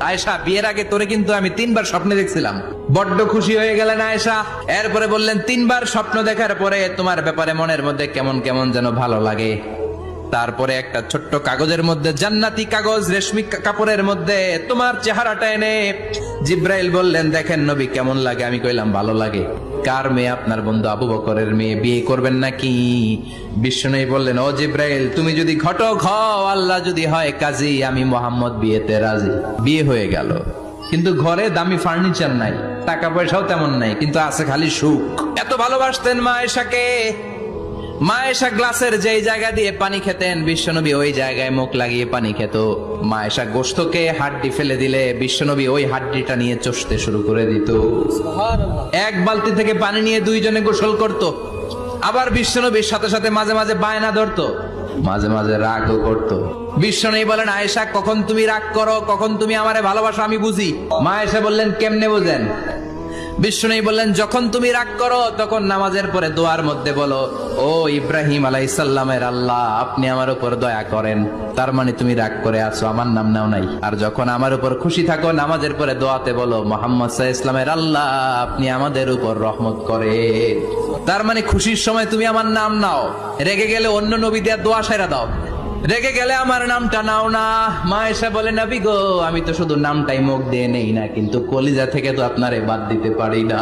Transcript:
আয়েশা, বিয়ের আগে তোরে কিন্তু আমি 3বার স্বপ্নে দেখছিলাম। বড্ড খুশি হয়ে গেলেন আয়েশা। এরপরে বললেন, 3বার স্বপ্ন দেখার পরে তোমার ব্যাপারে মনের মধ্যে কেমন কেমন যেন ভালো লাগে। তারপরে একটা ছোট্ট কাগজের মধ্যে, জান্নাতি কাগজ, রেশমি কাপড়ের মধ্যে তোমার চেহারাটা এনে জিব্রাইল বললেন, দেখেন নবী কেমন লাগে। আমি কইলাম, ভালো লাগে। কার মেয়ে? আপনার বন্ধু আবু বকরের মেয়ে। বিয়ে করবেন নাকি? বিশ্বনবী বললেন, ও জিব্রাইল, তুমি যদি ঘটক হও, আল্লাহ যদি হয় কাজী, আমি মোহাম্মদ বিয়েতে রাজি। বিয়ে হয়ে গেল, কিন্তু ঘরে দামি ফার্নিচার নাই, টাকা পয়সাও তেমন নাই, কিন্তু আছে খালি সুখ। এত ভালোবাসতেন মা আয়েশাকে। মা আয়েশা গ্লাসের যেই জায়গা দিয়ে পানি খেতেন, বিশ্বনবী ওই জায়গায় মুখ লাগিয়ে পানি খেত। মা আয়েশা গোশতকে হাড্ডি ফেলে দিলে বিশ্বনবী ওই হাড্ডিটা নিয়ে চষতে শুরু করে দিত। এক বালতি থেকে পানি নিয়ে দুইজনে গোসল করত। আবার বিশ্বনবীর সাথে সাথে মাঝে মাঝে বায়না ধরতো, মাঝে মাঝে রাগও করত। বিশ্বনবী বলেন, আয়েশা, কখন তুমি রাগ করো, কখন তুমি আমারে ভালোবাসো আমি বুঝি। মা আয়েশা বললেন, কেমনে বুঝেন? বিশ্বনবী বললেন, যখন তুমি রাগ করো তখন নামাজের পরে দোয়ার মধ্যে বলো, ও ইব্রাহিম আলাইহিস সালামের আল্লাহ, আপনি আমার উপর দয়া করেন। তার মানে তুমি রাগ করে আছো, আমার নাম নাও নাই। আর যখন আমার উপর খুশি থাকো, নামাজের পরে দোয়াতে বলো, মুহাম্মদ সাল্লাল্লাহু আলাইহি ওয়াসাল্লামের আল্লাহ, আপনি আমাদের উপর রহমত করেন। তার মানে খুশির সময় তুমি আমার নাম নাও, রেগে গেলে অন্য নবী দেয়া দোয়া সেরা দাও, রেগে গেলে আমার নামটা নাও না। মা আয়েশা বলে, নবী গো, আমি তো শুধু নামটাই মুখ দিয়ে নেই না, কিন্তু কলিজা থেকে তো আপনারে বাদ দিতে পারি না।